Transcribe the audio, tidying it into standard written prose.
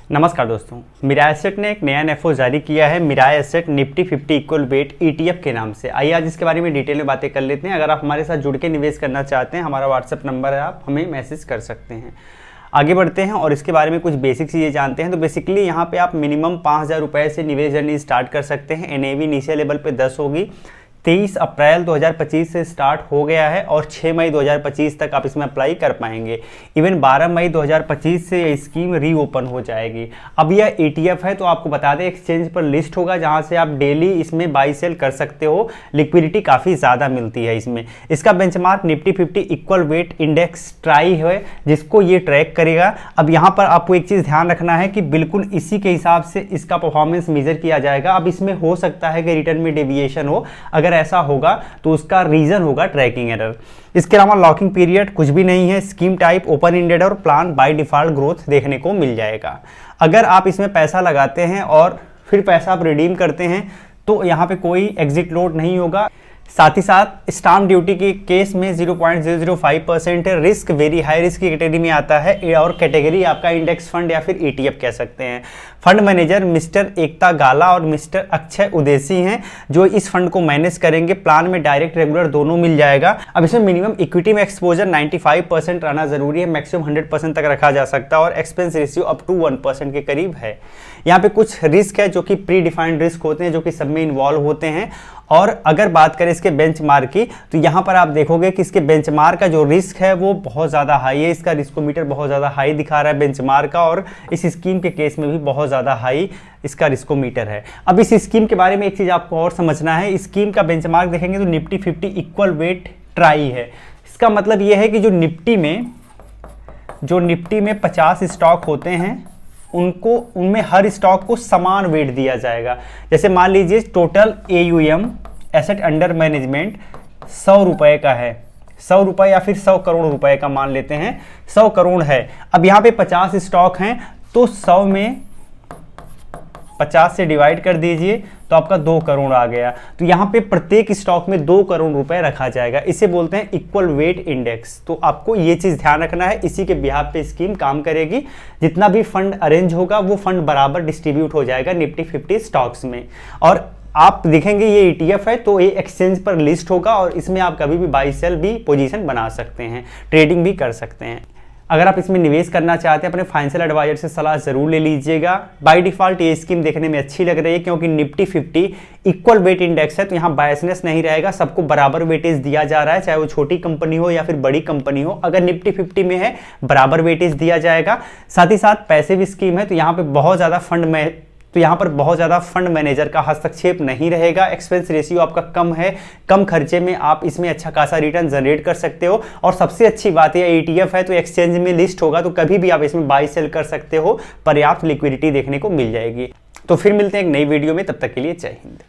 नमस्कार दोस्तों, मिराज एसेट ने एक नया एफओ जारी किया है। Mirae asset Nifty 50 equal weight ETF के नाम से। आइए आज इसके बारे में डिटेल में बातें कर लेते हैं। अगर आप हमारे साथ जुड़ के निवेश करना चाहते हैं, हमारा व्हाट्सएप नंबर है, आप हमें मैसेज कर सकते हैं। आगे बढ़ते हैं और इसके बारे में कुछ बेसिक चीज़ें जानते हैं। तो बेसिकली यहाँ पे आप मिनिमम 5,000 रुपये से निवेश जर्नी स्टार्ट कर सकते हैं। NAV इनिशियल लेवल पे 10 होगी। 23 अप्रैल 2025 से स्टार्ट हो गया है और 6 मई 2025 तक आप इसमें अप्लाई कर पाएंगे। इवन 12 मई 2025 से ये स्कीम रीओपन हो जाएगी। अब यह ETF है तो आपको बता दें एक्सचेंज पर लिस्ट होगा, जहां से आप डेली इसमें बाई सेल कर सकते हो। लिक्विडिटी काफ़ी ज़्यादा मिलती है इसमें। इसका benchmark Nifty 50 equal wait index try है, जिसको ये ट्रैक करेगा। अब यहाँ पर आपको एक चीज़ ध्यान रखना है कि बिल्कुल इसी के हिसाब से इसका परफॉर्मेंस मेजर किया जाएगा। अब इसमें हो सकता है कि रिटर्न में डेविएशन हो। अगर ऐसा होगा तो उसका रीजन होगा ट्रैकिंग एरर। इसके अलावा लॉकिंग पीरियड कुछ भी नहीं है। स्कीम टाइप ओपन एंडेड और प्लान बाय डिफॉल्ट ग्रोथ देखने को मिल जाएगा। अगर आप इसमें पैसा लगाते हैं और फिर पैसा आप रिडीम करते हैं तो यहाँ पे कोई एग्जिट लोड नहीं होगा। साथ ही साथ स्टाम्प ड्यूटी के केस में 0.005% है। रिस्क वेरी हाई रिस्क की कैटेगरी में आता है और कैटेगरी आपका इंडेक्स फंड या फिर ETF कह सकते हैं। फंड मैनेजर मिस्टर एकता गाला और मिस्टर अक्षय उदेसी हैं जो इस फंड को मैनेज करेंगे। प्लान में डायरेक्ट रेगुलर दोनों मिल जाएगा। अब इसमें मिनिमम इक्विटी में एक्सपोजर 95% रहना जरूरी है। मैक्सिमम 100% तक रखा जा सकता है और एक्सपेंस रेशियो अप टू 1% के करीब है। यहाँ पे कुछ रिस्क है जो कि प्री डिफाइंड रिस्क होते हैं, जो कि सब में इन्वॉल्व होते हैं। और अगर बात करें इसके बेंचमार्क की तो यहाँ पर आप देखोगे कि इसके बेंचमार्क का जो रिस्क है वो बहुत ज़्यादा हाई है। इसका रिस्कोमीटर बहुत ज़्यादा हाई दिखा रहा है बेंचमार्क का, और इस स्कीम के केस में भी बहुत ज़्यादा हाई इसका रिस्कोमीटर है। अब इस स्कीम के बारे में एक चीज़ आपको और समझना है। स्कीम का बेंचमार्क देखेंगे तो निफ्टी 50 इक्वल वेट ट्राई है। इसका मतलब ये है कि जो निफ्टी में 50 स्टॉक होते हैं उनमें हर स्टॉक को समान वेट दिया जाएगा। जैसे मान लीजिए total AUM asset under management 100 रुपये का है, 100 रुपये या फिर 100 करोड़ रुपए का मान लेते हैं, 100 करोड़ है। अब यहाँ पे 50 स्टॉक हैं तो 100 में 50 से डिवाइड कर दीजिए तो आपका 2 करोड़ आ गया। तो यहाँ पे प्रत्येक स्टॉक में 2 करोड़ रुपए रखा जाएगा। इसे बोलते हैं इक्वल वेट इंडेक्स। तो आपको ये चीज़ ध्यान रखना है, इसी के बिहाफ पे स्कीम काम करेगी। जितना भी फंड अरेंज होगा वो फंड बराबर डिस्ट्रीब्यूट हो जाएगा निफ्टी 50 स्टॉक्स में। और आप देखेंगे ये ETF है तो ये एक्सचेंज पर लिस्ट होगा और इसमें आप कभी भी बाई सेल भी पोजीशन बना सकते हैं, ट्रेडिंग भी कर सकते हैं। अगर आप इसमें निवेश करना चाहते हैं अपने फाइनेंशियल एडवाइजर से सलाह जरूर ले लीजिएगा। बाय डिफॉल्ट ये स्कीम देखने में अच्छी लग रही है क्योंकि निफ्टी 50 इक्वल वेट इंडेक्स है, तो यहाँ बायसनेस नहीं रहेगा। सबको बराबर वेटेज दिया जा रहा है, चाहे वो छोटी कंपनी हो या फिर बड़ी कंपनी हो। अगर निफ्टी 50 में है बराबर वेटेज दिया जाएगा। साथ ही साथ पैसिव स्कीम है तो यहाँ पर बहुत ज़्यादा फंड मैनेजर का हस्तक्षेप नहीं रहेगा। एक्सपेंस रेशियो आपका कम है, कम खर्चे में आप इसमें अच्छा खासा रिटर्न जनरेट कर सकते हो। और सबसे अच्छी बात है ETF है तो एक्सचेंज में लिस्ट होगा तो कभी भी आप इसमें बाई सेल कर सकते हो। पर्याप्त लिक्विडिटी देखने को मिल जाएगी। तो फिर मिलते हैं एक नई वीडियो में, तब तक के लिए जय हिंद।